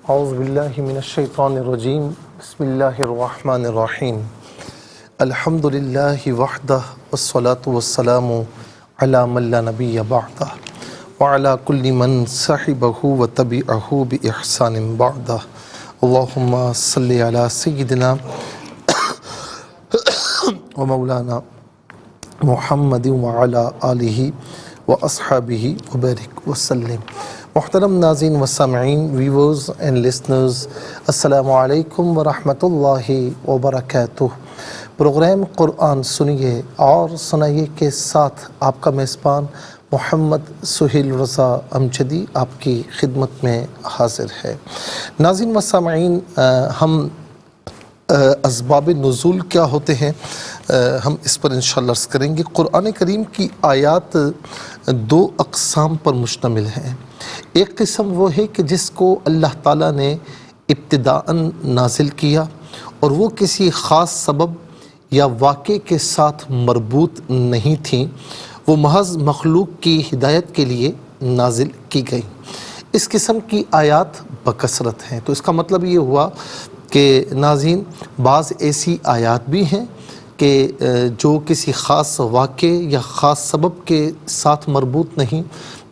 اعوذ باللہ من الشیطان الرجیم بسم اللہ الرحمن الرحیم الحمد للہ وحدہ والصلاة والسلام علی من لا نبی بعدہ وعلی کل من صحبہ وتبعہ بإحسان بعدہ اللہم صلی علی سیدنا ومولانا محمد وعلی آلہ واصحابہ وبارک وسلم۔ محترم ناظرین و سامعین، ویورز اینڈ لسنرز، السلام علیکم ورحمۃ اللہ وبرکاتہ۔ پروگرام قرآن سنیے اور سنائیے کے ساتھ آپ کا میزبان محمد سہیل رضا امجدی آپ کی خدمت میں حاضر ہے۔ ناظرین و سامعین، ہم اسباب نزول کیا ہوتے ہیں ہم اس پر انشاءاللہ عرض کریں گے۔ قرآن کریم کی آیات دو اقسام پر مشتمل ہیں۔ ایک قسم وہ ہے کہ جس کو اللہ تعالیٰ نے ابتداءً نازل کیا اور وہ کسی خاص سبب یا واقعے کے ساتھ مربوط نہیں تھیں، وہ محض مخلوق کی ہدایت کے لیے نازل کی گئی۔ اس قسم کی آیات بکثرت ہیں۔ تو اس کا مطلب یہ ہوا کہ ناظرین، بعض ایسی آیات بھی ہیں کہ جو کسی خاص واقعے یا خاص سبب کے ساتھ مربوط نہیں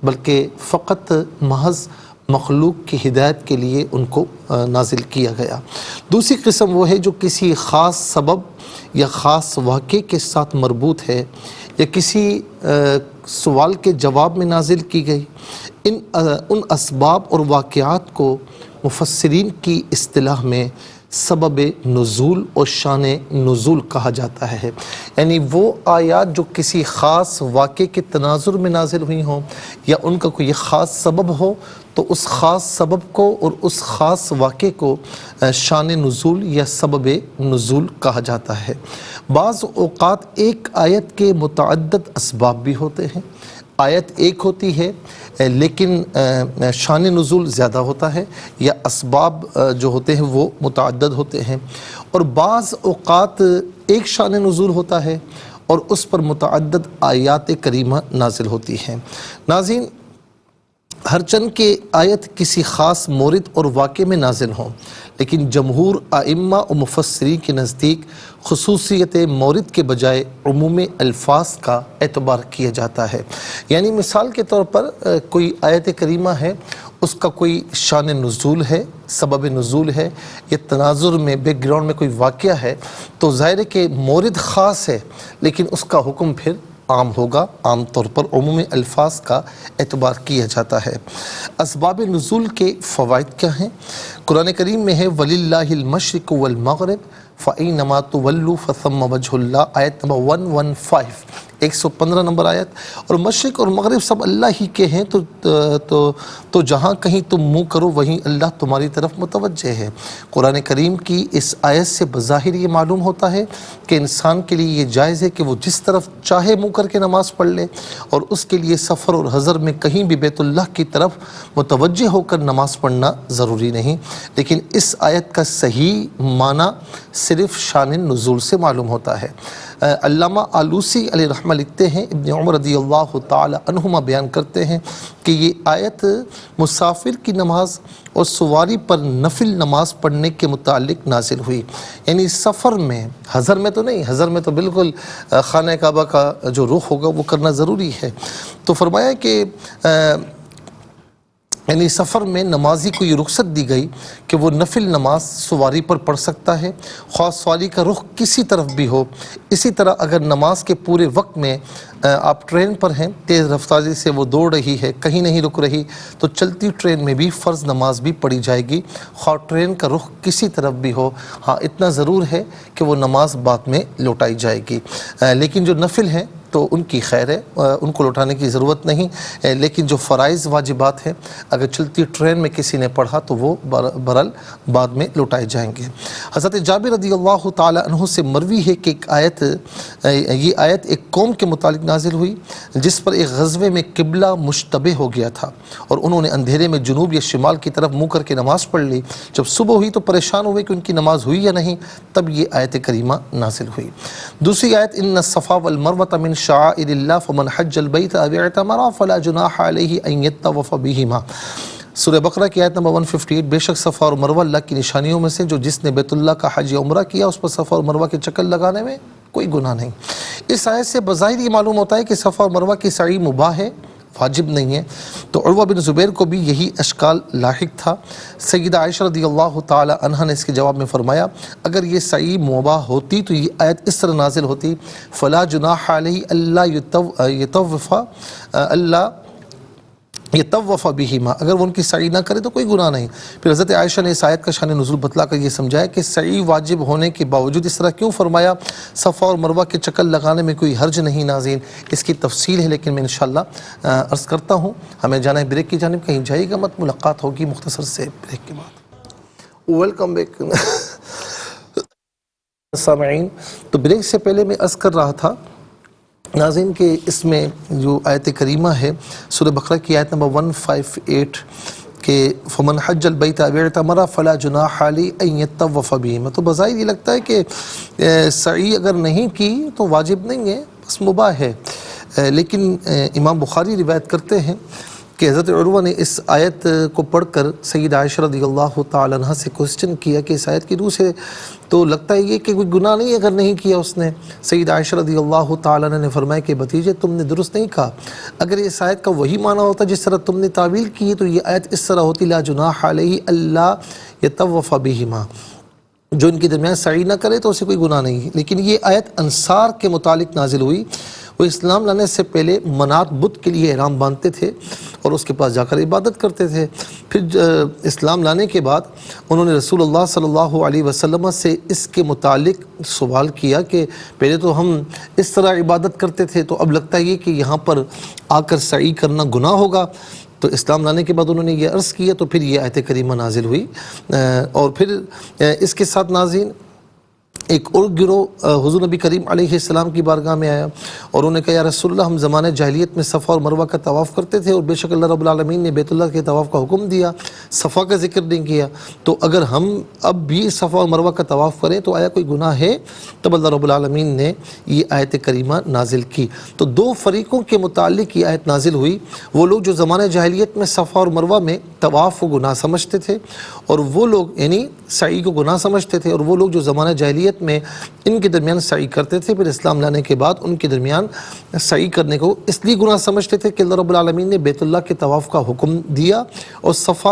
بلکہ فقط محض مخلوق کی ہدایت کے لیے ان کو نازل کیا گیا۔ دوسری قسم وہ ہے جو کسی خاص سبب یا خاص واقعے کے ساتھ مربوط ہے یا کسی سوال کے جواب میں نازل کی گئی۔ ان اسباب اور واقعات کو مفسرین کی اصطلاح میں سبب نزول اور شان نزول کہا جاتا ہے، یعنی وہ آیات جو کسی خاص واقعے کے تناظر میں نازل ہوئی ہوں یا ان کا کوئی خاص سبب ہو تو اس خاص سبب کو اور اس خاص واقعے کو شان نزول یا سبب نزول کہا جاتا ہے۔ بعض اوقات ایک آیت کے متعدد اسباب بھی ہوتے ہیں۔ آیت ایک ہوتی ہے لیکن شان نزول زیادہ ہوتا ہے، یا اسباب جو ہوتے ہیں وہ متعدد ہوتے ہیں، اور بعض اوقات ایک شان نزول ہوتا ہے اور اس پر متعدد آیات کریمہ نازل ہوتی ہیں۔ ناظرین، ہر چند کے آیت کسی خاص مورد اور واقعے میں نازل ہوں، لیکن جمہور ائمہ و مفسرین کے نزدیک خصوصیت مورد کے بجائے عموم الفاظ کا اعتبار کیا جاتا ہے۔ یعنی مثال کے طور پر کوئی آیت کریمہ ہے، اس کا کوئی شان نزول ہے، سبب نزول ہے، یا تناظر میں بیک گراؤنڈ میں کوئی واقعہ ہے، تو ظاہر ہے کہ مورد خاص ہے لیکن اس کا حکم پھر عام ہوگا۔ عام طور پر عموم الفاظ کا اعتبار کیا جاتا ہے۔ اسباب نزول کے فوائد کیا ہیں؟ قرآن کریم میں ہے وَلِلَّهِ الْمَشْرِقُ وَالْمَغْرِبُ فَأَيْنَمَا تُوَلُّوا فَثَمَّ وَجْهُ اللَّهِ، آیت نمبر 115، 115 نمبر آیت۔ اور مشرق اور مغرب سب اللہ ہی کے ہیں، تو جہاں کہیں تم منہ کرو وہیں اللہ تمہاری طرف متوجہ ہے۔ قرآن کریم کی اس آیت سے بظاہر یہ معلوم ہوتا ہے کہ انسان کے لیے یہ جائز ہے کہ وہ جس طرف چاہے منہ کر کے نماز پڑھ لے، اور اس کے لیے سفر اور حضر میں کہیں بھی بیت اللہ کی طرف متوجہ ہو کر نماز پڑھنا ضروری نہیں۔ لیکن اس آیت کا صحیح معنی صرف شان نزول سے معلوم ہوتا ہے۔ علامہ آلوسی علیہ رحمہ لکھتے ہیں، ابن عمر رضی اللہ تعالی عنہما بیان کرتے ہیں کہ یہ آیت مسافر کی نماز اور سواری پر نفل نماز پڑھنے کے متعلق نازل ہوئی، یعنی سفر میں، حضر میں تو نہیں، حضر میں تو بالکل خانہ کعبہ کا جو رخ ہوگا وہ کرنا ضروری ہے۔ تو فرمایا کہ یعنی سفر میں نمازی کو یہ رخصت دی گئی کہ وہ نفل نماز سواری پر پڑھ سکتا ہے، خواہ سواری کا رخ کسی طرف بھی ہو۔ اسی طرح اگر نماز کے پورے وقت میں آپ ٹرین پر ہیں، تیز رفتاری سے وہ دوڑ رہی ہے، کہیں نہیں رک رہی، تو چلتی ٹرین میں بھی فرض نماز بھی پڑھی جائے گی، خواہ ٹرین کا رخ کسی طرف بھی ہو۔ ہاں، اتنا ضرور ہے کہ وہ نماز بعد میں لوٹائی جائے گی، لیکن جو نفل ہیں تو ان کی خیر ہے، ان کو لوٹانے کی ضرورت نہیں۔ لیکن جو فرائض واجبات ہیں اگر چلتی ٹرین میں کسی نے پڑھا تو وہ برحال بعد میں لوٹائے جائیں گے۔ حضرت جابر رضی اللہ تعالی عنہ سے مروی ہے کہ یہ آیت ایک قوم کے متعلق نازل ہوئی جس پر ایک غزوے میں قبلہ مشتبہ ہو گیا تھا اور انہوں نے اندھیرے میں جنوب یا شمال کی طرف منہ کر کے نماز پڑھ لی۔ جب صبح ہوئی تو پریشان ہوئے کہ ان کی نماز ہوئی یا نہیں، تب یہ آیت کریمہ نازل ہوئی۔ دوسری آیت ان الصفا والمروۃ من شعائر اللہ فمن حج البیت او اعتمر فلا جناح علیہ ان یطوف بہما۔ سورہ بقرہ کی آیت نمبر 158، بے شک صفا اور مروہ اللہ کی نشانیوں میں سے، جو جس نے بیت اللہ کا حج یا عمرہ کیا اس پر صفا اور مروہ کے چکر لگانے میں کوئی گناہ نہیں۔ اس آیت سے بظاہر یہ معلوم ہوتا ہے کہ صفا اور مروہ کی سعی مباح ہے، واجب نہیں ہے۔ تو عروہ بن زبیر کو بھی یہی اشکال لاحق تھا۔ سیدہ عائشہ رضی اللہ تعالی عنہ نے اس کے جواب میں فرمایا، اگر یہ سعی مباح ہوتی تو یہ آیت اس طرح نازل ہوتی، فلا جناح علیہ اللہ یطوف بہما، اگر وہ ان کی سعی نہ کرے تو کوئی گناہ نہیں۔ پھر حضرت عائشہ نے اس آیت کا شان نزول بتلا کر یہ سمجھایا کہ سعی واجب ہونے کے باوجود اس طرح کیوں فرمایا، صفا اور مروہ کے چکر لگانے میں کوئی حرج نہیں۔ ناظرین اس کی تفصیل ہے، لیکن میں انشاءاللہ عرض کرتا ہوں، ہمیں جانا ہے بریک کی جانب، کہیں جائے گا مت، ملاقات ہوگی مختصر سے بریک کے بعد۔ ویلکم بیک سامعین، تو بریک سے پہلے میں عرض کر رہا تھا ناظرین کہ اس میں جو آیت کریمہ ہے سورہ بقرہ کی آیت نمبر 158 کہ فمن حج البیت او اعتمر فلا جناح علیہ ان یطوف بہما، تو بظاہر یہ لگتا ہے کہ سعی اگر نہیں کی تو واجب نہیں ہے، بس مباح ہے۔ لیکن امام بخاری روایت کرتے ہیں کہ حضرت عروہ نے اس آیت کو پڑھ کر سیدہ عائشہ رضی اللہ تعالی عنہ سے کوسچن کیا کہ اس آیت کی روح سے تو لگتا ہے یہ کہ کوئی گناہ نہیں اگر نہیں کیا اس نے۔ سیدہ عائشہ رضی اللہ تعالی عنہ نے فرمایا کہ بھتیجے تم نے درست نہیں کہا، اگر اس آیت کا وہی معنی ہوتا جس طرح تم نے تعویل کی تو یہ آیت اس طرح ہوتی، لا جناح علیہ اللہ یطوف بہما، جو ان کے درمیان سعی نہ کرے تو اسے کوئی گناہ نہیں۔ لیکن یہ آیت انصار کے متعلق نازل ہوئی، وہ اسلام لانے سے پہلے منات بت کے لیے احرام باندھتے تھے اور اس کے پاس جا کر عبادت کرتے تھے۔ پھر اسلام لانے کے بعد انہوں نے رسول اللہ صلی اللہ علیہ وسلم سے اس کے متعلق سوال کیا کہ پہلے تو ہم اس طرح عبادت کرتے تھے، تو اب لگتا ہے یہ کہ یہاں پر آ کر سعی کرنا گناہ ہوگا۔ تو اسلام لانے کے بعد انہوں نے یہ عرض کیا، تو پھر یہ آیت کریمہ نازل ہوئی۔ اور پھر اس کے ساتھ ناظرین ایک اور گروہ حضور نبی کریم علیہ السلام کی بارگاہ میں آیا اور انہوں نے کہا یا رسول اللہ، ہم زمانہ جاہلیت میں صفا اور مروہ کا طواف کرتے تھے اور بے شک اللہ رب العالمین نے بیت اللہ کے طواف کا حکم دیا، صفا کا ذکر نہیں کیا، تو اگر ہم اب بھی صفا اور مروہ کا طواف کریں تو آیا کوئی گناہ ہے؟ تب اللہ رب العالمین نے یہ آیت کریمہ نازل کی۔ تو دو فریقوں کے متعلق یہ آیت نازل ہوئی، وہ لوگ جو زمانہ جاہلیت میں صفا اور مروہ میں طواف کو گناہ سمجھتے تھے، اور وہ لوگ یعنی سعی کو گناہ سمجھتے تھے، اور وہ لوگ جو زمانہ جاہلیت میں ان کے درمیان سعی کرتے تھے، پھر اسلام لانے کے بعد ان کے درمیان سعی کرنے کو اس لیے گناہ سمجھتے تھے کہ اللہ رب العالمین نے بیت اللہ کے طواف کا حکم دیا اور صفا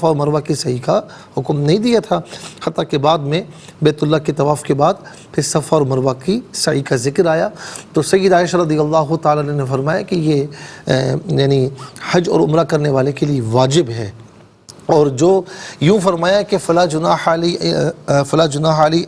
اور مروہ کی سعی کا حکم نہیں دیا تھا، حتیٰ کہ بعد میں بیت اللہ کے طواف کے بعد پھر صفا اور مروہ کی سعی کا ذکر آیا۔ تو سیدہ عائشہ رضی اللہ تعالی عنہ نے فرمایا کہ یہ یعنی حج اور عمرہ کرنے والے کے لیے واجب ہے، اور جو یوں فرمایا کہ فلا جناح علی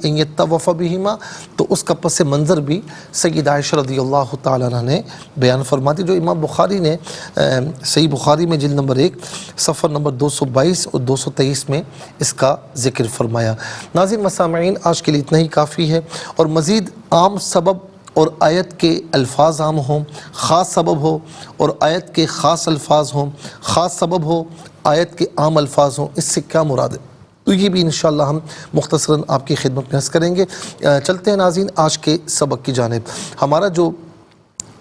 ان یطوف بہما، تو اس کا پس منظر بھی سیدہ عائشہ رضی اللہ تعالی عنہ نے بیان فرماتی، جو امام بخاری نے صحیح بخاری میں جلد نمبر 1 صفحہ نمبر 222 اور 223 میں اس کا ذکر فرمایا۔ ناظرین مسامعین، آج کے لیے اتنا ہی کافی ہے، اور مزید عام سبب اور آیت کے الفاظ عام ہوں، خاص سبب ہو اور آیت کے خاص الفاظ ہوں، خاص سبب ہو آیت کے عام الفاظ ہوں، اس سے کیا مراد ہے، تو یہ بھی انشاءاللہ ہم مختصراً آپ کی خدمت میں عرض کریں گے۔ چلتے ہیں ناظرین آج کے سبق کی جانب۔ ہمارا جو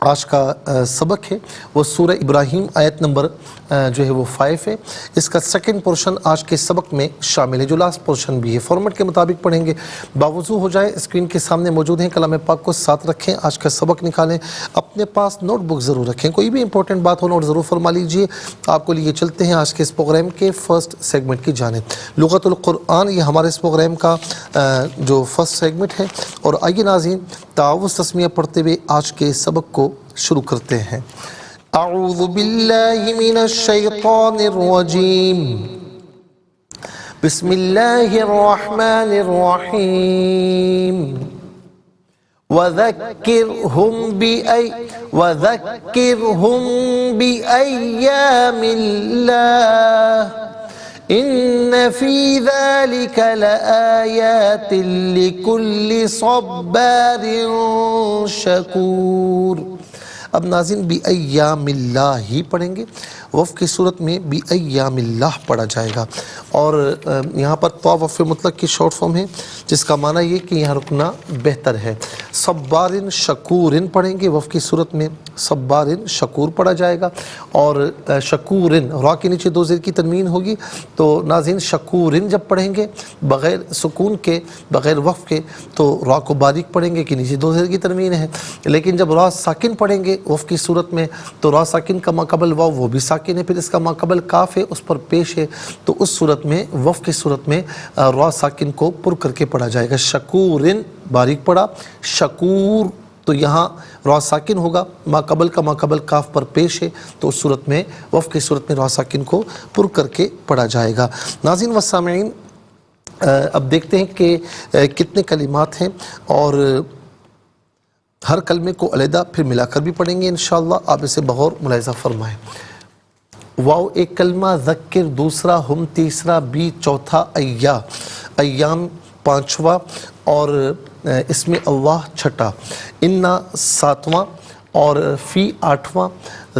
آج کا سبق ہے وہ سورہ ابراہیم آیت نمبر جو ہے وہ 5 ہے، اس کا سیکنڈ پورشن آج کے سبق میں شامل ہے، جو لاسٹ پورشن بھی ہے، فارمیٹ کے مطابق پڑھیں گے۔ باوضو ہو جائیں، اسکرین کے سامنے موجود ہیں، کلام پاک کو ساتھ رکھیں، آج کا سبق نکالیں، اپنے پاس نوٹ بک ضرور رکھیں، کوئی بھی امپورٹنٹ بات ہو نوٹ ضرور فرما لیجئے۔ آپ کو لیے چلتے ہیں آج کے اس پروگرام کے فرسٹ سیگمنٹ کی جانب، لغت القرآن، یہ ہمارے اس پروگرام کا جو فرسٹ سیگمنٹ ہے، اور آئیے ناظرین تعوذ تسمیہ پڑھتے ہوئے آج کے سبق کو شروع کرتے ہیں۔ اعوذ باللہ من الشیطان الرجیم، بسم اللہ الرحمن الرحیم، وذکرہم بأیام اللہ ان فی ذلک لآیات لکل صبار شکور۔ اب ناظرین بأیام اللہ ہی پڑھیں گے، وقف کی صورت میں بی ایام اللہ پڑھا جائے گا. اور یہاں پر تو وقف مطلق کی شارٹ فارم ہے جس کا معنی یہ کہ یہاں رکنا بہتر ہے. صبارن شکورن پڑھیں گے وقف کی صورت میں صبارن شکور پڑھا جائے گا. اور شکورن را کے نیچے 2 زیر کی تنوین ہوگی تو ناظرین شکورن جب پڑھیں گے بغیر سکون کے بغیر وقف کے تو را کو باریک پڑھیں گے کہ نیچے 2 زیر کی تنوین ہے. لیکن جب را ساکن پڑھیں گے وقف کی صورت میں تو را ساکن کا ماقبل واو وہ بھی ساکن ہے، پھر اس کا ماقبل کاف ہے اس پر پیش ہے، تو اس صورت میں وقف کی صورت میں را ساکن کو پر کر کے پڑھا جائے گا. شکورن باریک پڑھا، شکور تو یہاں را ساکن ہوگا، ماقبل کا ماقبل کاف پر پیش ہے، تو اس صورت میں وقف کی صورت میں را ساکن کو پر کر کے پڑھا جائے گا. ناظرین و سامعین، اب دیکھتے ہیں کہ کتنے کلمات ہیں اور ہر کلمے کو علیحدہ پھر ملا کر بھی پڑھیں گے انشاءاللہ. آپ اسے بغور ملاحظہ فرمائیں. واو ایک کلمہ، ذکر دوسرا، ہم تیسرا، بی چوتھا، ایام پانچواں اور اس میں اللہ چھٹا، انا ساتواں اور فی آٹھواں،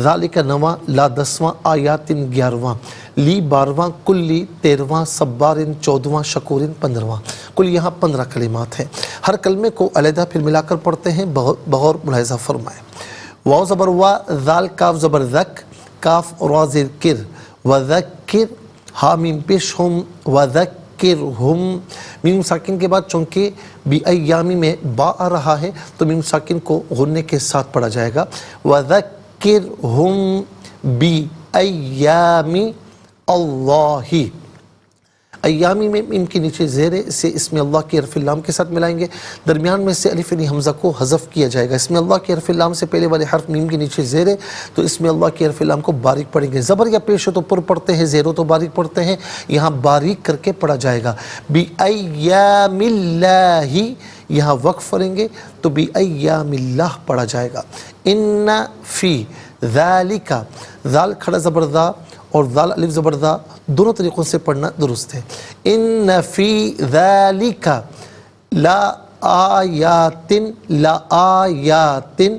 ذالک نواں، لا 10واں، آیاتن 11واں، لی 12واں، کلی 13واں، صبارن 14واں، شکورن 15واں. کل یہاں 15 کلمات ہیں. ہر کلمے کو علیحدہ پھر ملا کر پڑھتے ہیں، بغور ملاحظہ فرمائیں. واو زبر وا، ذال کاف زبر ذک، کاف را زیر کر، وذکر ہا میم پیش ہم، وذکرہم. میم ساکن کے بعد چونکہ بی ایامی میں با آ رہا ہے تو میم ساکن کو غننے کے ساتھ پڑھا جائے گا. وذکرہم بی ایامی اللہ. ایامی میں ان کے نیچے زیر ہے، اسے اسم اللہ کے حرف لام کے ساتھ ملائیں گے. درمیان میں سے الف یعنی حمزہ کو حذف کیا جائے گا. اسم اللہ کے حرف لام سے پہلے والے حرف میم کے نیچے زیر ہے تو اسم اللہ کے حرف لام کو باریک پڑھیں گے. زبر یا پیش ہو تو پر پڑھتے ہیں، زیر ہو تو باریک پڑھتے ہیں. یہاں باریک کر کے پڑھا جائے گا. بی ایام اللہ، یہاں وقف کریں گے تو بی ایام اللہ پڑھا جائے گا. ان فی ذالک، ذال کھڑا زبردہ اور ذال الف زبردہ دونوں طریقوں سے پڑھنا درست ہے. ان فی ذالک لا آیاتن، لا آیاتن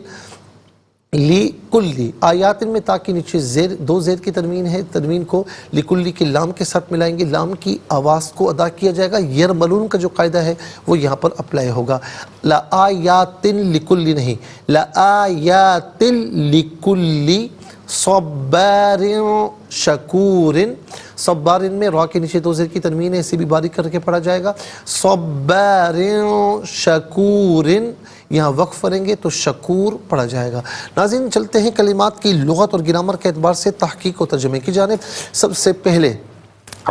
لکلی. آیاتن میں تا کے نیچے زیر 2 زیر کی تنوین ہے، تنوین کو لکلی کے لام کے ساتھ ملائیں گے. لام کی آواز کو ادا کیا جائے گا. یرملون کا جو قاعدہ ہے وہ یہاں پر اپلائی ہوگا. لا آیاتن لکلی نہیں، لا آیاتن لکلی. صبارن شکورن، صبارن میں را کے نیچے 2 زیر کی تنوین ہے، اسے بھی باریک کر کے پڑھا جائے گا. صبارن شکورن، یہاں وقف کریں گے تو شکور پڑھا جائے گا. ناظرین چلتے ہیں کلمات کی لغت اور گرامر کے اعتبار سے تحقیق و ترجمے کی جانب. سب سے پہلے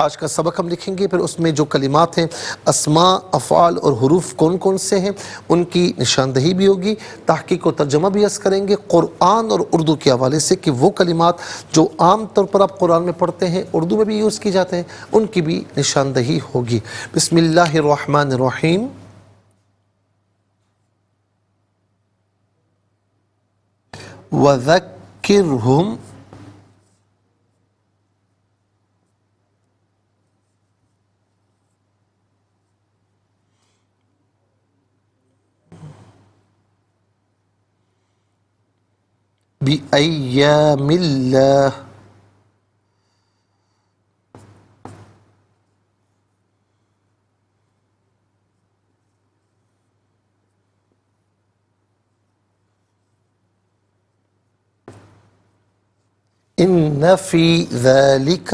آج کا سبق ہم لکھیں گے، پھر اس میں جو کلمات ہیں اسماء، افعال اور حروف کون کون سے ہیں ان کی نشاندہی بھی ہوگی. تحقیق و ترجمہ بھی عرض کریں گے قرآن اور اردو کے حوالے سے کہ وہ کلمات جو عام طور پر آپ قرآن میں پڑھتے ہیں اردو میں بھی یوز کی جاتے ہیں ان کی بھی نشاندہی ہوگی. بسم اللہ الرحمن الرحیم. وذکرہم بِأَيَّامِ اللَّهِ. إِنَّ فِي ذَلِكَ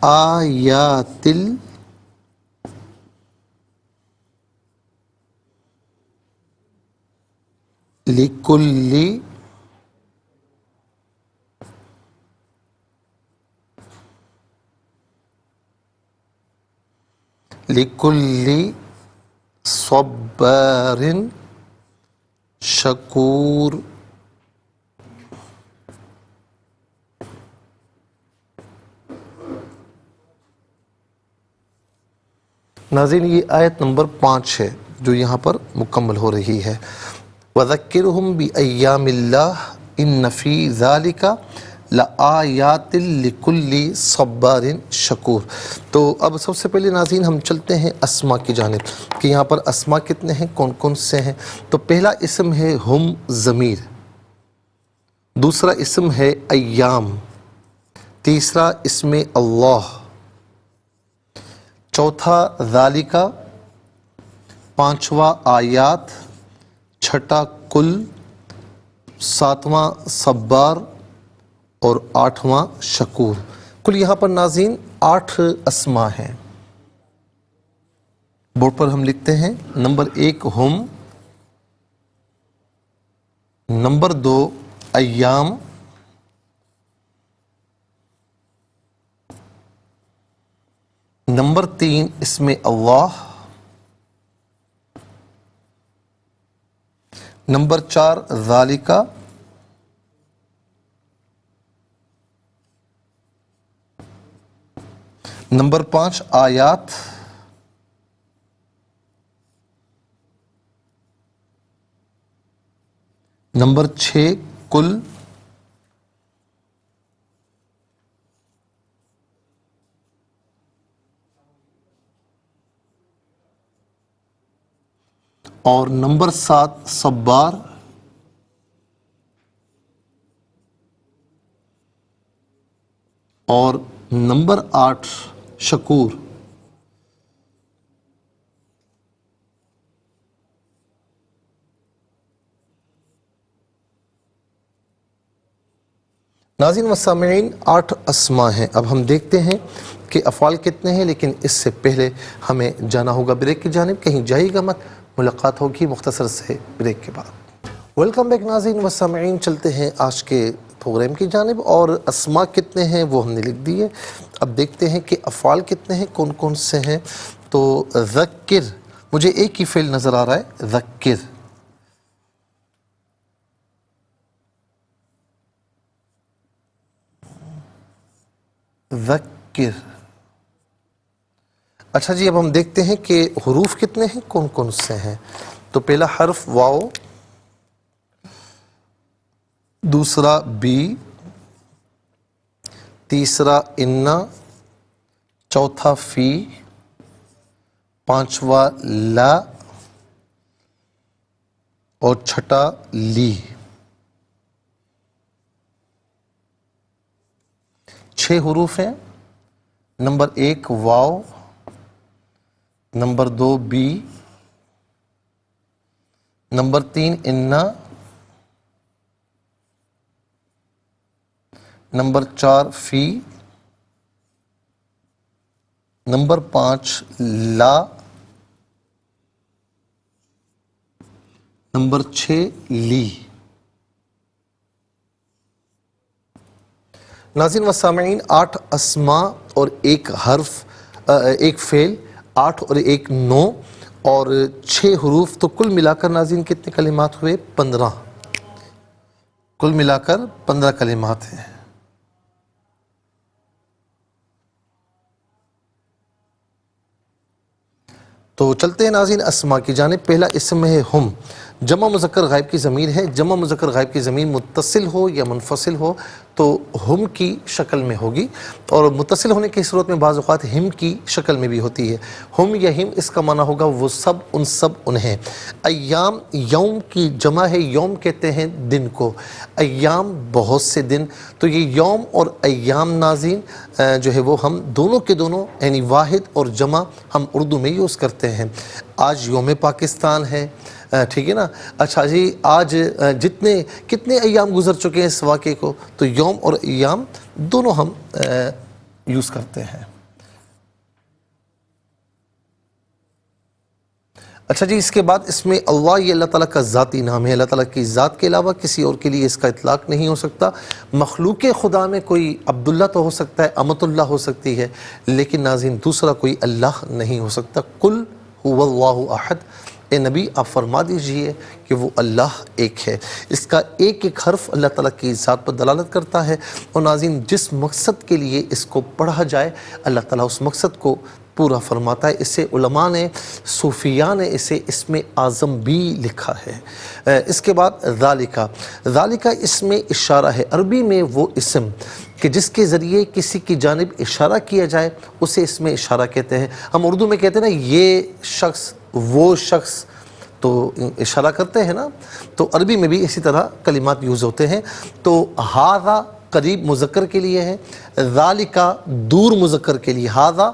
لآيات لكل صبار شکور. ناظرین یہ آیت نمبر 5 ہے جو یہاں پر مکمل ہو رہی ہے. وَذَكِّرْهُمْ بِأَيَّامِ اللَّهِ إِنَّ فِي ذَلِكَ لآیات لکل صبار شکور۔ تو اب سب سے پہلے ناظرین ہم چلتے ہیں اسما کی جانب کہ یہاں پر اسما کتنے ہیں، کون کون سے ہیں۔ تو پہلا اسم ہے ہم ضمیر، دوسرا اسم ہے ایام، تیسرا اسم اللہ، چوتھا ذالکا، پانچواں آیات، چھٹا کل، ساتواں صبار اور آٹھواں شکور۔ کل یہاں پر ناظرین 8 اسما ہیں۔ بورڈ پر ہم لکھتے ہیں، نمبر 1 ہم، نمبر 2 ایام، نمبر 3 اسم اللہ، نمبر 4 ذالکا، نمبر 5 آیات، نمبر 6 کل، اور نمبر 7 صبار، اور نمبر 8 شکور۔ ناظرین و سامعین 8 اسما ہیں۔ اب ہم دیکھتے ہیں کہ افعال کتنے ہیں، لیکن اس سے پہلے ہمیں جانا ہوگا بریک کی جانب، کہیں جائے گا مت، ملاقات ہوگی مختصر سے بریک کے بعد۔ ویلکم بیک ناظرین و سامعین، چلتے ہیں آج کے پروگرام کی جانب، اور اسما کتنے ہیں وہ ہم نے لکھ دیے۔ اب دیکھتے ہیں کہ افعال کتنے ہیں، کون کون سے ہیں۔ تو ذکر، مجھے ایک ہی فعل نظر آ رہا ہے، ذکر۔ ذکر۔ اچھا جی، اب ہم دیکھتے ہیں کہ حروف کتنے ہیں، کون کون سے ہیں۔ تو پہلا حرف واو، دوسرا بی، تیسرا انا، چوتھا فی، پانچواں لا، اور چھٹا لی۔ 6 حروف ہیں۔ نمبر 1 واو، نمبر 2 بی، نمبر 3 انا، نمبر 4 فی، نمبر 5 لا، نمبر 6 لی۔ ناظرین و سامعین 8 اسما اور ایک حرف، ایک فعل، 8 اور 1 9 اور 6 حروف، تو کل ملا کر ناظرین کتنے کلمات ہوئے؟ 15۔ کل ملا کر 15 کلمات ہیں۔ تو چلتے ہیں ناظرین اسما کی جانب۔ پہلا اسم ہے ہم، جمع مذکر غائب کی ضمیر ہے۔ جمع مذکر غائب کی ضمیر متصل ہو یا منفصل ہو تو ہم کی شکل میں ہوگی، اور متصل ہونے کی صورت میں بعض اوقات ہم کی شکل میں بھی ہوتی ہے۔ ہم یا ہم، اس کا معنی ہوگا وہ سب، ان سب، انہیں۔ ایام، یوم کی جمع ہے، یوم کہتے ہیں دن کو، ایام بہت سے دن۔ تو یہ یوم اور ایام ناظرین جو ہے وہ ہم دونوں کے دونوں، یعنی واحد اور جمع، ہم اردو میں یوز کرتے ہیں۔ آج یوم پاکستان ہے، ٹھیک ہے نا۔ اچھا جی، آج کتنے ایام گزر چکے ہیں اس واقعے کو، تو یوم اور ایام دونوں ہم یوز کرتے ہیں۔ اچھا جی، اس کے بعد اس میں اللہ، یہ اللہ تعالیٰ کا ذاتی نام ہے۔ اللہ تعالیٰ کی ذات کے علاوہ کسی اور کے لیے اس کا اطلاق نہیں ہو سکتا۔ مخلوق خدا میں کوئی عبداللہ تو ہو سکتا ہے، امت اللہ ہو سکتی ہے، لیکن ناظرین دوسرا کوئی اللہ نہیں ہو سکتا۔ قل هو اللہ احد، اے نبی آپ فرما دیجئے کہ وہ اللہ ایک ہے۔ اس کا ایک ایک حرف اللہ تعالیٰ کی ذات پر دلالت کرتا ہے، اور ناظرین جس مقصد کے لیے اس کو پڑھا جائے، اللہ تعالیٰ اس مقصد کو پورا فرماتا ہے. اسے علماء نے صوفیاء نے اسے اسم اعظم بھی لکھا ہے. اس کے بعد ذالکہ اسم اشارہ ہے. عربی میں وہ اسم کہ جس کے ذریعے کسی کی جانب اشارہ کیا جائے اسے اسم اشارہ کہتے ہیں. ہم اردو میں کہتے ہیں نا یہ شخص وہ شخص، تو اشارہ کرتے ہیں نا، تو عربی میں بھی اسی طرح کلمات یوز ہوتے ہیں. تو ھذا قریب مذکر کے لیے ہے، ذالکہ دور مذکر کے لیے. ھذا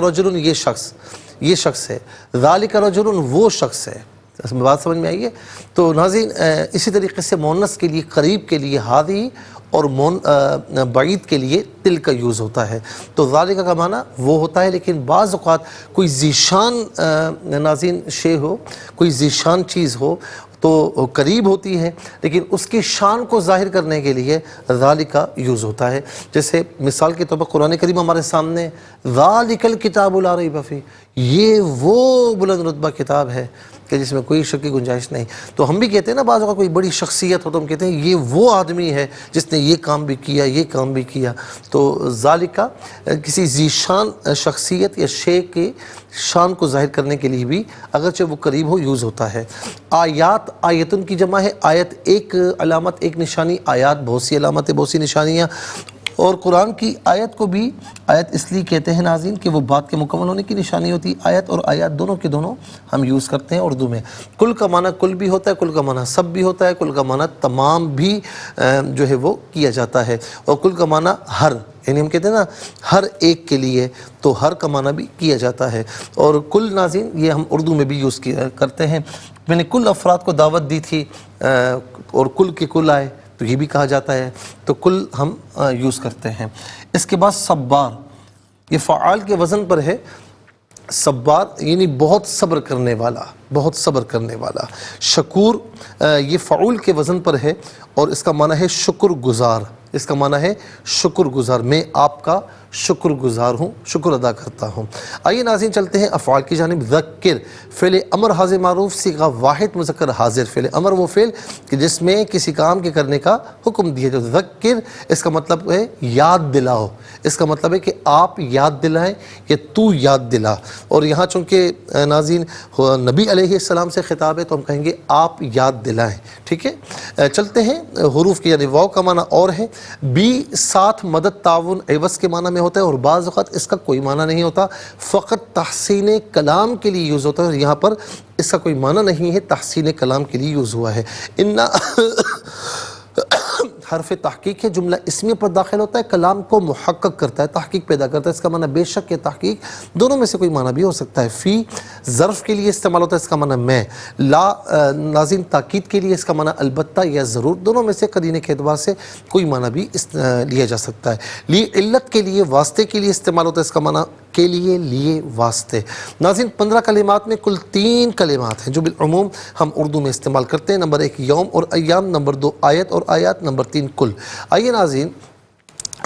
رجل یہ شخص ہے، ذالکہ رجل وہ شخص ہے. اس میں بات سمجھ میں آئی ہے؟ تو ناظرین اسی طریقے سے مؤنث کے لیے قریب کے لیے ھذی اور بعید کے لیے تل کا یوز ہوتا ہے. تو ذالکہ کا معنی وہ ہوتا ہے، لیکن بعض اوقات کوئی ذیشان ناظرین شے ہو، کوئی ذیشان چیز ہو تو قریب ہوتی ہے، لیکن اس کی شان کو ظاہر کرنے کے لیے ذالکہ یوز ہوتا ہے. جیسے مثال کے طور پر قرآن کریم ہمارے سامنے ذالک الکتاب لا ریب فیہ، یہ وہ بلند رتبہ کتاب ہے کہ جس میں کوئی شک کی گنجائش نہیں. تو ہم بھی کہتے ہیں نا بعض اوقات کوئی بڑی شخصیت ہو تو ہم کہتے ہیں یہ وہ آدمی ہے جس نے یہ کام بھی کیا، یہ کام بھی کیا. تو ذالکہ کسی ذیشان شخصیت یا شے کے شان کو ظاہر کرنے کے لیے بھی اگرچہ وہ قریب ہو یوز ہوتا ہے. آیتن کی جمع ہے. آیت ایک علامت، ایک نشانی. آیات بہت سی علامتیں، بہت سی نشانیاں. اور قرآن کی آیت کو بھی آیت اس لیے کہتے ہیں ناظرین کہ وہ بات کے مکمل ہونے کی نشانی ہوتی ہے. آیت اور آیات دونوں کے دونوں ہم یوز کرتے ہیں اردو میں. کل کا معنی کل بھی ہوتا ہے، کل کا معنی سب بھی ہوتا ہے، کل کا معنی تمام بھی جو ہے وہ کیا جاتا ہے. اور کل کا معنی ہر، یعنی ہم کہتے ہیں نا ہر ایک کے لیے، تو ہر کا معنی بھی کیا جاتا ہے. اور کل ناظرین یہ ہم اردو میں بھی یوز کرتے ہیں. میں نے کل افراد کو دعوت دی تھی اور کل کے کل آئے تو یہ بھی کہا جاتا ہے. تو کل ہم یوز کرتے ہیں. اس کے بعد صبار، یہ فعال کے وزن پر ہے. صبار یعنی بہت صبر کرنے والا، بہت صبر کرنے والا. شکور یہ فعول کے وزن پر ہے اور اس کا معنی ہے شکر گزار. اس کا معنی ہے شکر گزار. میں آپ کا شکر گزار ہوں، شکر ادا کرتا ہوں. آئیے ناظرین چلتے ہیں افعال کی جانب. ذکر فعل امر حاضر معروف صیغہ واحد مذکر حاضر. فعل امر وہ فعل کہ جس میں کسی کام کے کرنے کا حکم دیا جائے. ذکر اس کا مطلب ہے یاد دلاؤ. اس کا مطلب ہے کہ آپ یاد دلائیں یا تو یاد دلا. اور یہاں چونکہ ناظرین نبی علیہ السلام سے خطاب ہے تو ہم کہیں گے آپ یاد دلائیں. ٹھیک ہے، چلتے ہیں حروف کی. یعنی واو کا معنی اور ہے. بی ساتھ مدد تعاون عوض کے معنی میں ہوتا ہے اور بعض اوقات اس کا کوئی معنی نہیں ہوتا، فقط تحسین کلام کے لیے یوز ہوتا ہے. اور یہاں پر اس کا کوئی معنی نہیں ہے، تحسین کلام کے لیے یوز ہوا ہے. حرف تحقیق ہے، جملہ اسمیہ پر داخل ہوتا ہے، کلام کو محقق کرتا ہے، تحقیق پیدا کرتا ہے. اس کا معنی بے شک یا تحقیق، دونوں میں سے کوئی معنی بھی ہو سکتا ہے. فی ظرف کے لیے استعمال ہوتا ہے، اس کا معنی میں. لا ناظرین تاکید کے لیے اس کا معنی البتہ یا ضرور. دونوں میں سے قرینے کے اعتبار سے کوئی معنی بھی لیا جا سکتا ہے. لی علت کے لیے، واسطے کے لیے استعمال ہوتا ہے، اس کا معنی کے لیے واسطے. ناظرین 15 کلمات میں کل 3 کلمات ہیں جو بالعموم ہم اردو میں استعمال کرتے ہیں. نمبر 1 یوم اور ایام، نمبر 2 آیت اور آیات، نمبر 3 کل. آئیے ناظرین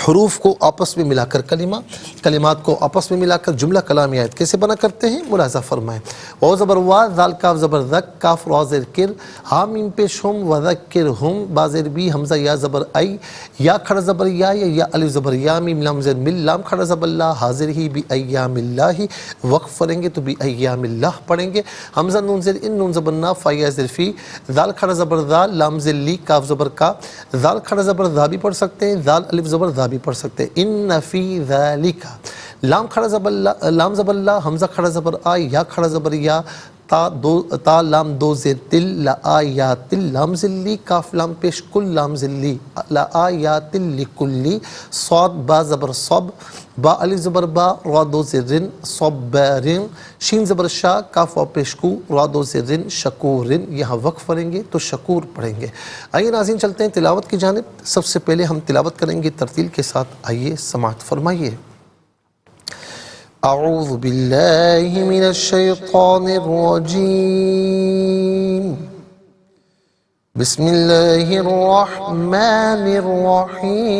حروف کو آپس میں ملا کر کلمات کو آپس میں ملا کر جملہ کلامی آیت کیسے بنا کرتے ہیں ملاحظہ فرمائیں. واو زبر وا، ذال کاف زبر ذک، کاف را زیر کر، ہا میم پیش ہم، وذکرہم، با زیر بی، حمزہ یا زبر ای، یا کھڑا زبر یا الف زبر یا، میم لام زیر مل، لام کھڑا زبر لا، حاضر ہی بی ایام اللہ. وقف پڑھیں گے تو بی ایام اللہ پڑھیں گے. حمزہ نون زیر ان، نون زبر نا، فا یا زیر فی، ذال کھڑا زبر ذال، لام زیر لی، کاف زبر کا، ذال کھڑا زبر ذا بھی پڑھ سکتے ہیں، ذال الف زبر ذا بھی پڑھ سکتے ہیں. ان فی ذالک، لام کھڑا زبر لام زبر لا، حمزہ کھڑا زبر آ، یا کھڑا زبر یا، تا لام دو زیر تل، لا آیات، لام زلی، کاف لام پیش کل، لام زلی، لا آیات لکلی، صاد با زبر صب، با الف زبر با، را دو زیر رن، صبرن، شین زبر شا، کاف و پیش کو، را دو زیر رن، شکورن. یہاں وقف پڑھیں گے تو شکور پڑھیں گے. آئیے ناظرین چلتے ہیں تلاوت کی جانب. سب سے پہلے ہم تلاوت کریں گے ترتیل کے ساتھ. آئیے سماعت فرمائیے. اعوذ باللہ من الشیطان الرجیم، بسم اللہ الرحمن الرحیم.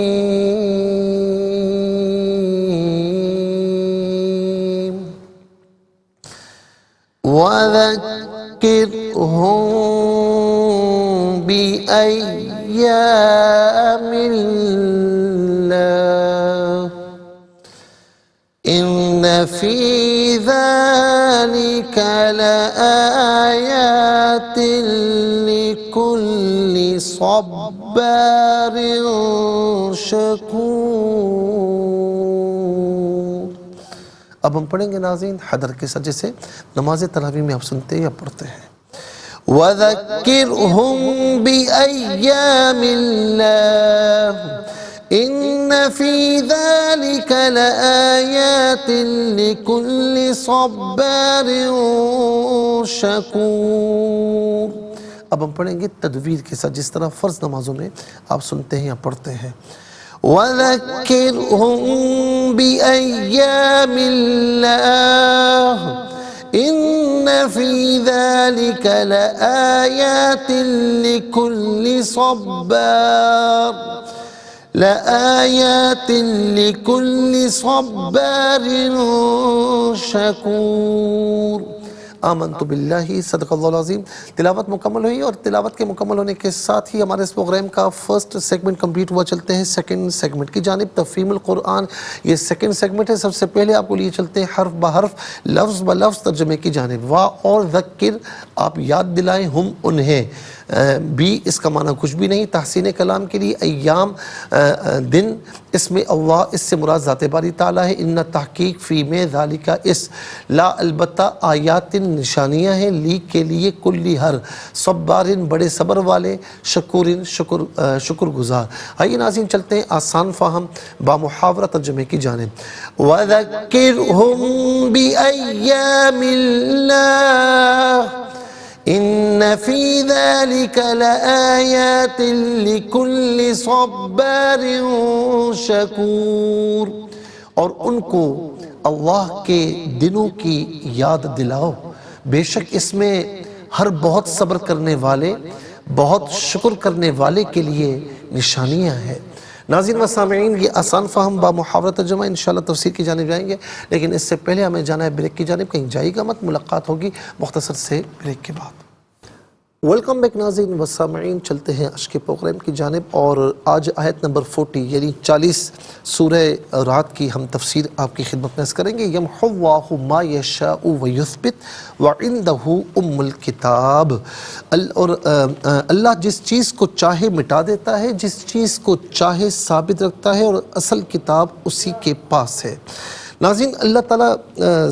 وَذَكِّرْهُمْ بِأَيَّامِ اللَّهِ إن في ذلك لآيات لكل صبار شكور. اب ہم پڑھیں گے ناظرین حدر کے سجے سے. نماز تراویح میں آپ سنتے یا پڑھتے ہیں وَذَكِّرْهُمْ بِأَيَّامِ اللَّهِ إِنَّ فِي ذَلِكَ لَآيَاتٍ لِكُلِّ صَبَّارٍ شَكُورٍ. اب ہم پڑھیں گے تدویر کے ساتھ جس طرح فرض نمازوں میں آپ سنتے ہیں یا پڑھتے ہیں. وَذَكِّرْهُمْ بِأَيَّامِ اللَّهِ إِنَّ فِي ذَلِكَ لَآيَاتٍ لِكُلِّ صَبَّارٍ شَكُورٍ. آمنت باللہ صدق اللہ العظیم. تلاوت مکمل ہوئی اور تلاوت کے مکمل ہونے کے ساتھ ہی ہمارے اس پروگرام کا فرسٹ سیگمنٹ کمپلیٹ ہوا. چلتے ہیں سیکنڈ سیگمنٹ کی جانب. تفہیم القرآن یہ سیکنڈ سیگمنٹ ہے. سب سے پہلے آپ کو لیے چلتے ہیں حرف بحرف لفظ بلفظ ترجمے کی جانب. وا اور ذکر آپ یاد دلائیں ہم انہیں. بھی اس کا معنی کچھ بھی نہیں. تحسین کلام کے لیے ایام دن اس میں اللہ اس سے مراد ذات باری تعالیٰ ہے. ان تحقیق فی میں ذالک اس لا البتہ آیات نشانیاں ہیں لی کے لیے کلی ہر صبارن بڑے صبر والے شکورن شکر گزار. آئیے ناظرین چلتے ہیں آسان فہم بامحاورہ ترجمے کی جانب. وَذَكِّرْهُمْ بِأَيَّامِ اللَّهِ إِنَّ فِي ذَلِكَ لَآيَاتٍ لِكُلِّ صَبَّارٍ شَكُورٍ. اور ان کو اللہ کے دنوں کی یاد دلاؤ. بے شک اس میں ہر بہت صبر کرنے والے بہت شکر کرنے والے کے لیے نشانیاں ہیں. ناظرین و سامعین یہ آسان فہم با محاورہ ترجمہ انشاءاللہ تفسیر کی جانب جائیں گے. لیکن اس سے پہلے ہمیں جانا ہے بریک کی جانب. کہیں جائے گا مت. ملاقات ہوگی مختصر سے بریک کے بعد. ویلکم بیک ناظرین و سامعین. چلتے ہیں آج کے پروگرام کی جانب اور آج آیت نمبر 40 یعنی 40 سورہ رعد کی ہم تفسیر آپ کی خدمت میں عرض کریں گے. یمحو اللہ ما یشاء ویثبت وعندہ ام الکتاب. اور اللہ جس چیز کو چاہے مٹا دیتا ہے جس چیز کو چاہے ثابت رکھتا ہے اور اصل کتاب اسی کے پاس ہے. ناظرین اللہ تعالیٰ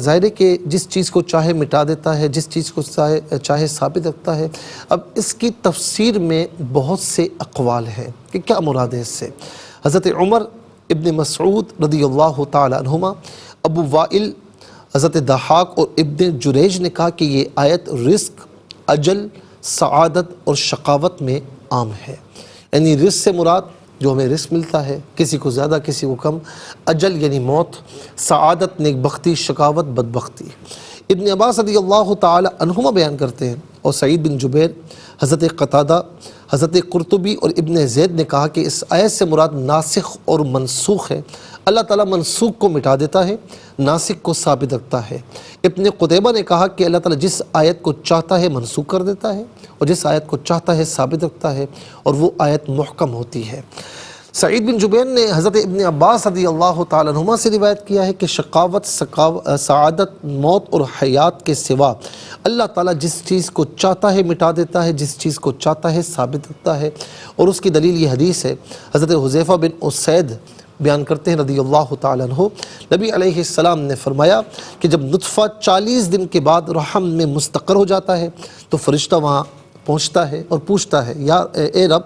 ظاہر ہے کہ جس چیز کو چاہے مٹا دیتا ہے جس چیز کو چاہے ثابت رکھتا ہے. اب اس کی تفسیر میں بہت سے اقوال ہیں کہ کیا مراد ہے اس سے. حضرت عمر ابن مسعود رضی اللہ تعالی عنہما، ابو وائل، حضرت ضحاک اور ابن جریج نے کہا کہ یہ آیت رزق، اجل، سعادت اور شقاوت میں عام ہے. یعنی رزق سے مراد جو ہمیں رزق ملتا ہے کسی کو زیادہ کسی کو کم. اجل یعنی موت، سعادت نیک بختی، شقاوت بدبختی. ابن عباس رضی اللہ تعالی عنہما بیان کرتے ہیں اور سعید بن جبیر، حضرت قتادہ، حضرت قرطبی اور ابن زید نے کہا کہ اس آیت سے مراد ناسخ اور منسوخ ہے. اللہ تعالیٰ منسوخ کو مٹا دیتا ہے، ناسخ کو ثابت رکھتا ہے. ابن قتیبہ نے کہا کہ اللہ تعالیٰ جس آیت کو چاہتا ہے منسوخ کر دیتا ہے اور جس آیت کو چاہتا ہے ثابت رکھتا ہے اور وہ آیت محکم ہوتی ہے. سعید بن جبیر نے حضرت ابن عباس رضی اللہ تعالیٰ عنہما سے روایت کیا ہے کہ شقاوت، سعادت، موت اور حیات کے سوا اللہ تعالیٰ جس چیز کو چاہتا ہے مٹا دیتا ہے، جس چیز کو چاہتا ہے ثابت رکھتا ہے. اور اس کی دلیل یہ حدیث ہے. حضرت حذیفہ بن اسید بیان کرتے ہیں رضی اللہ تعالیٰ عنہ، نبی علیہ السلام نے فرمایا کہ جب نطفہ 40 دن کے بعد رحم میں مستقر ہو جاتا ہے تو فرشتہ وہاں پہنچتا ہے اور پوچھتا ہے یا اے رب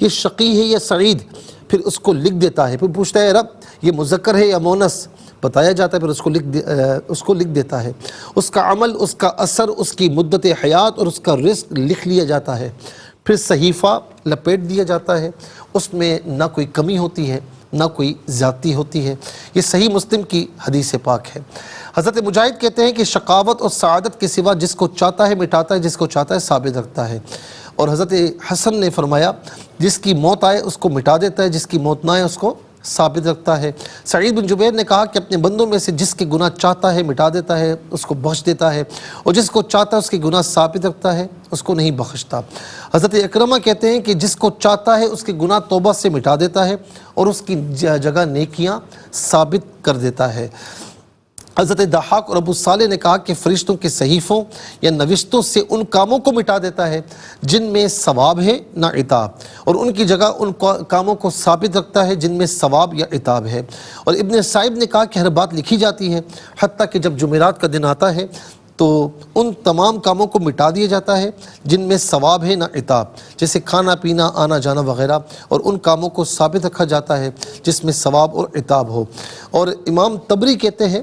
یہ شقی ہے یا سعید. پھر اس کو لکھ دیتا ہے. پھر پوچھتا ہے رب یہ مذکر ہے یا مونس، بتایا جاتا ہے. پھر اس کو لکھ دیتا ہے. اس کا عمل، اس کا اثر، اس کی مدت حیات اور اس کا رزق لکھ لیا جاتا ہے. پھر صحیفہ لپیٹ دیا جاتا ہے. اس میں نہ کوئی کمی ہوتی ہے نہ کوئی زیادتی ہوتی ہے. یہ صحیح مسلم کی حدیث پاک ہے. حضرت مجاہد کہتے ہیں کہ شقاوت اور سعادت کے سوا جس کو چاہتا ہے مٹاتا ہے، جس کو چاہتا ہے ثابت رکھتا ہے. اور حضرت حسن نے فرمایا جس کی موت آئے اس کو مٹا دیتا ہے، جس کی موت نہ آئے اس کو ثابت رکھتا ہے. سعید بن جبیر نے کہا کہ اپنے بندوں میں سے جس کے گناہ چاہتا ہے مٹا دیتا ہے، اس کو بخش دیتا ہے، اور جس کو چاہتا ہے اس کے گناہ ثابت رکھتا ہے، اس کو نہیں بخشتا. حضرت اکرمہ کہتے ہیں کہ جس کو چاہتا ہے اس کے گناہ توبہ سے مٹا دیتا ہے اور اس کی جگہ نیکیاں ثابت کر دیتا ہے. حضرت ضحاک اور ابو صالح نے کہا کہ فرشتوں کے صحیفوں یا نوشتوں سے ان کاموں کو مٹا دیتا ہے جن میں ثواب ہے نہ عتاب، اور ان کی جگہ ان کاموں کو ثابت رکھتا ہے جن میں ثواب یا عتاب ہے۔ اور ابن صائب نے کہا کہ ہر بات لکھی جاتی ہے، حتیٰ کہ جب جمعرات کا دن آتا ہے تو ان تمام کاموں کو مٹا دیا جاتا ہے جن میں ثواب ہے نہ عتاب، جیسے کھانا پینا، آنا جانا وغیرہ، اور ان کاموں کو ثابت رکھا جاتا ہے جس میں ثواب اور عتاب ہو۔ اور امام طبری کہتے ہیں،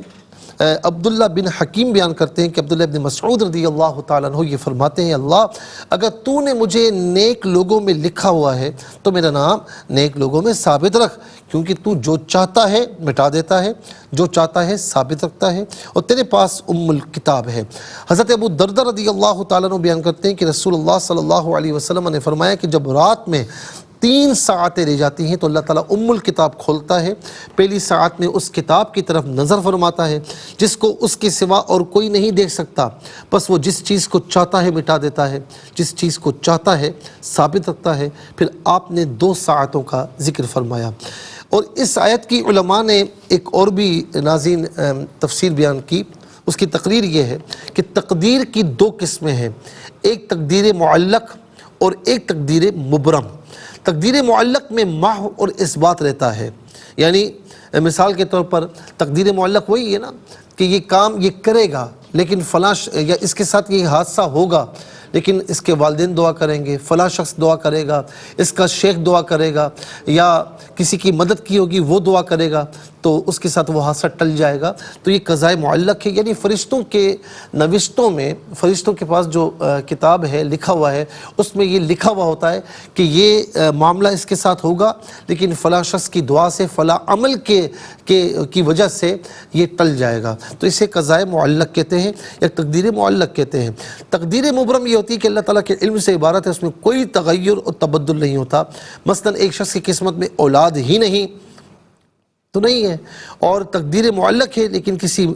عبداللہ بن حکیم بیان کرتے ہیں کہ عبداللہ بن مسعود رضی اللہ تعالیٰ عنہ یہ فرماتے ہیں، اللہ اگر تو نے مجھے نیک لوگوں میں لکھا ہوا ہے تو میرا نام نیک لوگوں میں ثابت رکھ، کیونکہ تو جو چاہتا ہے مٹا دیتا ہے، جو چاہتا ہے ثابت رکھتا ہے، اور تیرے پاس الکتاب ہے۔ حضرت ابو دردہ رضی اللہ تعالیٰ عنہ بیان کرتے ہیں کہ رسول اللہ صلی اللہ علیہ وسلم نے فرمایا کہ جب رات میں 3 ساعتیں رہ جاتی ہیں تو اللہ تعالیٰ الکتاب کھولتا ہے، پہلی ساعت میں اس کتاب کی طرف نظر فرماتا ہے جس کو اس کے سوا اور کوئی نہیں دیکھ سکتا، بس وہ جس چیز کو چاہتا ہے مٹا دیتا ہے، جس چیز کو چاہتا ہے ثابت رکھتا ہے۔ پھر آپ نے 2 ساعتوں کا ذکر فرمایا۔ اور اس آیت کی علماء نے ایک اور بھی ناظرین تفسیر بیان کی، اس کی تقریر یہ ہے کہ تقدیر کی 2 قسمیں ہیں، ایک تقدیر معلق اور ایک تقدیر مبرم۔ تقدیر معلق میں محو اور اثبات رہتا ہے، یعنی مثال کے طور پر تقدیر معلق وہی ہے نا کہ یہ کام یہ کرے گا لیکن فلاں یا اس کے ساتھ یہ حادثہ ہوگا لیکن اس کے والدین دعا کریں گے، فلاں شخص دعا کرے گا، اس کا شیخ دعا کرے گا، یا کسی کی مدد کی ہوگی وہ دعا کرے گا تو اس کے ساتھ وہ حادثہ ٹل جائے گا، تو یہ قضائے معلق ہے۔ یعنی فرشتوں کے نوشتوں میں، فرشتوں کے پاس جو کتاب ہے لکھا ہوا ہے اس میں یہ لکھا ہوا ہوتا ہے کہ یہ معاملہ اس کے ساتھ ہوگا لیکن فلاں شخص کی دعا سے، فلاں عمل کی وجہ سے یہ ٹل جائے گا، تو اسے قضائے معلق کہتے ہیں یا تقدیر معلق کہتے ہیں۔ تقدیر مبرم یہ ہوتی ہے کہ اللہ تعالیٰ کے علم سے عبارت ہے، اس میں کوئی تغیر اور تبدل نہیں ہوتا۔ مثلا ایک شخص کی قسمت میں اولاد ہی نہیں تو نہیں ہے، اور تقدیر معلق ہے لیکن کسی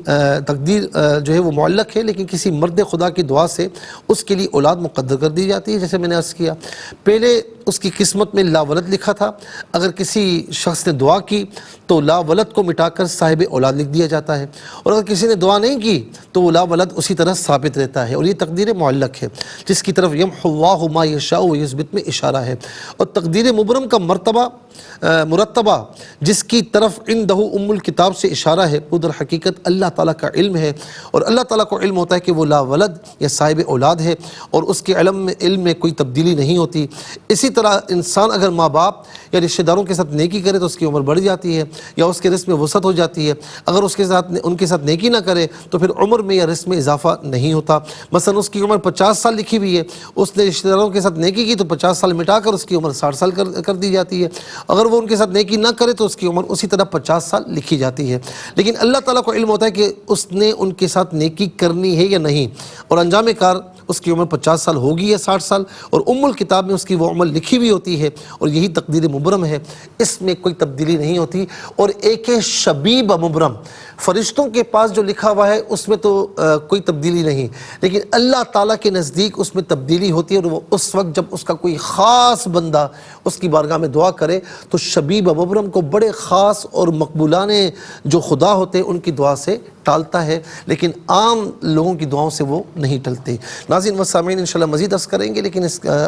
تقدیر جو ہے وہ معلق ہے لیکن کسی مرد خدا کی دعا سے اس کے لیے اولاد مقدر کر دی جاتی ہے۔ جیسے میں نے عرض کیا پہلے اس کی قسمت میں لا ولد لکھا تھا، اگر کسی شخص نے دعا کی تو لا ولد کو مٹا کر صاحب اولاد لکھ دیا جاتا ہے، اور اگر کسی نے دعا نہیں کی تو وہ لا ولد اسی طرح ثابت رہتا ہے، اور یہ تقدیر معلق ہے جس کی طرف یمحو اللہ ما یشاء و یثبت میں اشارہ ہے۔ اور تقدیر مبرم کا مرتبہ جس کی طرف عندہ الکتاب سے اشارہ ہے، وہ در حقیقت اللہ تعالیٰ کا علم ہے، اور اللہ تعالیٰ کو علم ہوتا ہے کہ وہ لا ولد یا صاحب اولاد ہے، اور اس کے علم میں کوئی تبدیلی نہیں ہوتی۔ اسی طرح انسان اگر ماں باپ یا رشتہ داروں کے ساتھ نیکی کرے تو اس کی عمر بڑھ جاتی ہے یا اس کے رزق میں وسعت ہو جاتی ہے، اگر ان کے ساتھ نیکی نہ کرے تو پھر عمر میں یا رزق میں اضافہ نہیں ہوتا۔ مثلا اس کی عمر 50 سال لکھی ہوئی ہے، اس نے رشتہ داروں کے ساتھ نیکی کی تو 50 سال مٹا کر اس کی عمر 60 سال کر دی جاتی ہے، اگر وہ ان کے ساتھ نیکی نہ کرے تو اس کی عمر اسی طرح 50 سال لکھی جاتی ہے۔ لیکن اللہ تعالیٰ کو علم ہوتا ہے کہ اس نے ان کے ساتھ نیکی کرنی ہے یا نہیں، اور انجام کار اس کی عمر 50 سال ہوگی یا 60 سال، اور الکتاب میں اس کی وہ عمل لکھی ہوئی ہوتی ہے، اور یہی تقدیر مبرم ہے، اس میں کوئی تبدیلی نہیں ہوتی۔ اور ایک ہے شبیب مبرم، فرشتوں کے پاس جو لکھا ہوا ہے اس میں تو کوئی تبدیلی نہیں، لیکن اللہ تعالیٰ کے نزدیک اس میں تبدیلی ہوتی ہے، اور وہ اس وقت جب اس کا کوئی خاص بندہ اس کی بارگاہ میں دعا کرے تو شبیب مبرم کو بڑے خاص اور مقبولان جو خدا ہوتے ہیں ان کی دعا سے ٹالتا ہے، لیکن عام لوگوں کی دعاؤں سے وہ نہیں ٹلتے۔ ناظرین و سامعین انشاءاللہ مزید عرض کریں گے، لیکن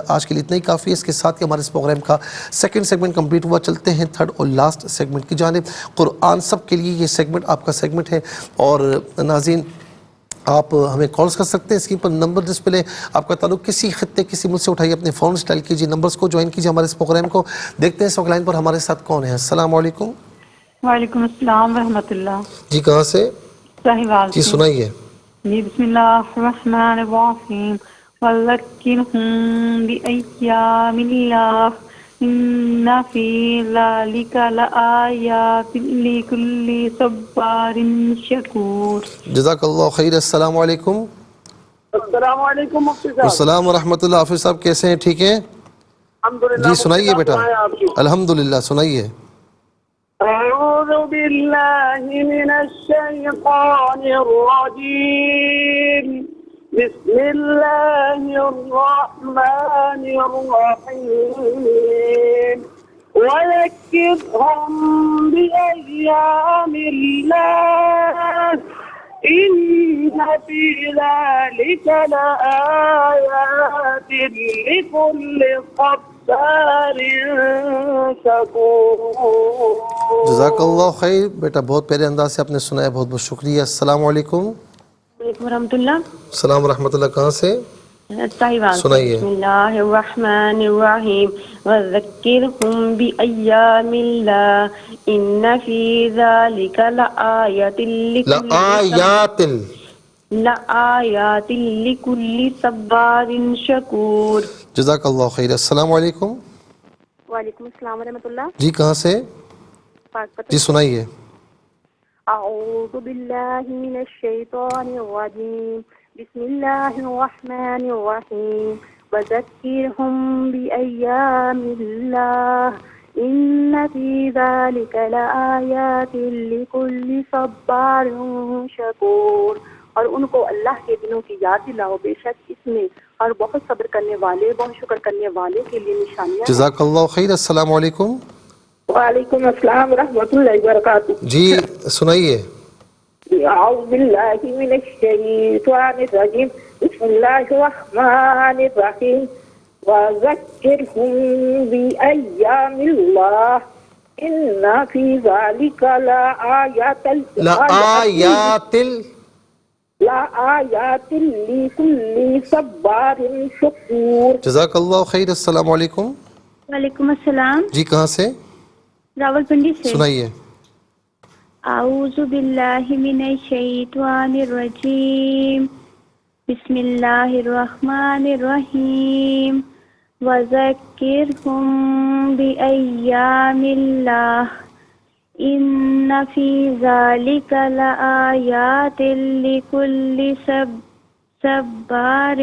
آج کے لیے اتنا ہی کافی ہے۔ اس کے ساتھ ہی ہمارے اس پروگرام کا 2nd سیگمنٹ کمپلیٹ ہوا، چلتے ہیں 3rd اور لاسٹ سیگمنٹ کی جانب۔ قرآن سب کے لیے یہ سیگمنٹ آپ کا سیگمنٹ ہے، اور ناظرین آپ ہمیں کالز کر سکتے ہیں، اسکرین پر نمبر ڈسپلے، آپ کا تعلق کسی خطے کسی ملک سے اٹھائیے، اپنے فون اسٹائل کیجیے، نمبرز کو جوائن کیجیے ہمارے اس پروگرام کو۔ دیکھتے ہیں اس وقت لائن پر ہمارے ساتھ کون ہے۔ السلام علیکم۔ وعلیکم السلام ورحمۃ اللہ۔ جی کہاں سے؟ ساہیوال جی سے۔ سنائیے۔ جی بسم اللہ الرحمن الرحیم، وَذَكِّرْهُم بِأَيَّامِ اللَّهِ إِنَّ فِي ذَلِكَ لَآيَاتٍ لِكُلِّ صَبَّارٍ شَکُور۔ جزاک اللہ خیر۔ السلام علیکم۔ السلام علیکم مفتی صاحب۔ السلام ورحمۃ اللہ۔ حافظ صاحب کیسے ہیں؟ ٹھیک ہیں؟ الحمدللہ جی سنائیے بیٹا۔ آپ کی۔ الحمدللہ سنائیے۔ اعوذ باللہ من الشیطان الرجیم، بسم اللہ الرحمن الرحیم، وَذَكِّرْهُم بِأَيَّامِ اللَّهِ إن في ذلك لآيات لكل صبار شكور. جزاک اللہ خیر بیٹا، بہت پیارے انداز سے آپ نے سنا ہے، بہت بہت شکریہ. السلام علیکم. وعلیکم ورحمۃ اللہ. السلام ورحمۃ اللہ. کہاں سے صحیح سنائیے. بسم اللہ الرحمن الرحیم وذکرہم بأیام اللہ ان فی ذلک لآیات لکل صبار شکور. جزاک اللہ خیر. السلام علیکم. وعلیکم السلام ورحمۃ اللہ. جی کہاں سے؟ جی سنائیے. اعوذ باللہ من الشیطان الرجیم بسم اللہ الرحمن الرحیم وذکرہم بأیام اللہ ان فی ذلک لآیات لکل صبار شکور. اور ان کو اللہ کے دنوں کی یاد دلاؤ، بے شک اس میں اور بہت صبر کرنے والے، بہت شکر کرنے والے کے لیے نشانیاں ہیں. جزاک اللہ خیر. السلام علیکم. وعلیکم السلام ورحمۃ اللہ وبرکاتہ. جی سنائیے. اعوذ باللہ من الشیطان الرجیم بسم اللہ الرحمن الرحیم وذکرہم بأیام اللہ ان فی ذلک لآیات لکل صبار شکور. جزاک اللہ خیر. السلام علیکم. وعلیکم السلام. جی کہاں سے؟ راول پنڈی سے. سنائیے. اعوذ باللہ من الشیطان الرجیم بسم اللہ الرحمن الرحیم وذکرہم بأیام اللہ ان فی ذلک لآیات لکل صبار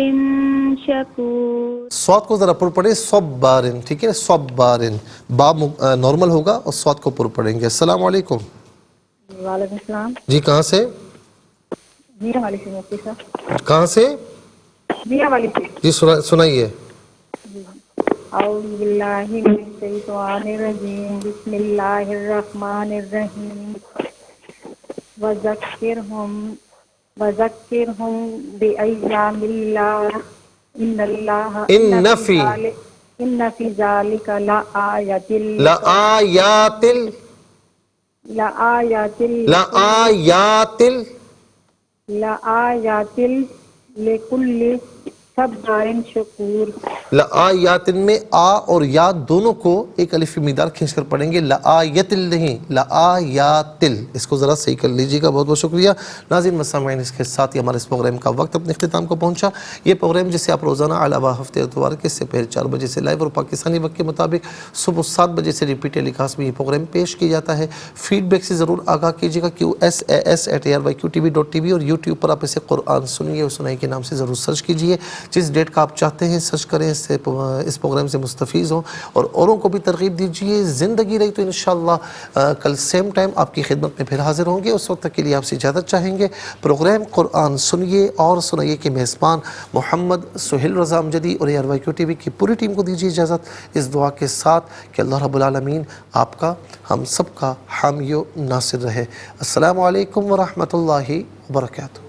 شکور. سواد کو ذرا پر پڑھیں، صبارن، ٹھیک ہے، صبارن. با نارمل ہوگا اور سواد کو پر پڑھیں گے. السلام علیکم. وعلیکم السلام. جی کہاں سے؟ میرا والی سے مفتی صاحب. کہاں سے؟ میرا والی سے. جی سنائیے. اعوذ باللہ من الشیطان الرجیم بسم اللہ الرحمن الرحیم وذکرہم بأیام اللہ ان فی ذلک لآیات لکل صبار شکور. لآیات میں آ اور یا دونوں کو ایک الف کی مقدار کھینچ کر پڑھیں گے. لآیت نہیں، لآیات. اس کو ذرا صحیح کر لیجیے گا. بہت بہت شکریہ. ناظرین مسامعین، اس کے ساتھ ہی ہمارے اس پروگرام کا وقت اپنے اختتام کو پہنچا. یہ پروگرام جسے آپ روزانہ علاوہ ہفتے اتوار کے سے پہر 4 بجے سے لائیو اور پاکستانی وقت کے مطابق صبح 7 بجے سے ریپیٹ ٹیلی کاسٹ میں یہ پروگرام پیش کیا جاتا ہے. فیڈ بیک سے ضرور آگاہ کیجیے گا. QSAS@ARYQTV.tv اور یوٹیوب پر آپ اسے قرآن سنیے اور سنائی کے نام سے ضرور سرچ کیجیے. جس ڈیٹ کا آپ چاہتے ہیں سرچ کریں، اس پروگرام سے مستفیض ہوں اور اوروں کو بھی ترغیب دیجیے. زندگی رہی تو انشاءاللہ کل سیم ٹائم آپ کی خدمت میں پھر حاضر ہوں گے. اس وقت تک کے لیے آپ سے اجازت چاہیں گے. پروگرام قرآن سنیے اور سنائیے کے میزبان محمد سہیل رضا امجدی اور ARYQTV کی پوری ٹیم کو دیجیے اجازت، اس دعا کے ساتھ کہ اللہ رب العالمین آپ کا، ہم سب کا حامی و ناصر رہے. السلام علیکم ورحمۃ اللہ وبرکاتہ.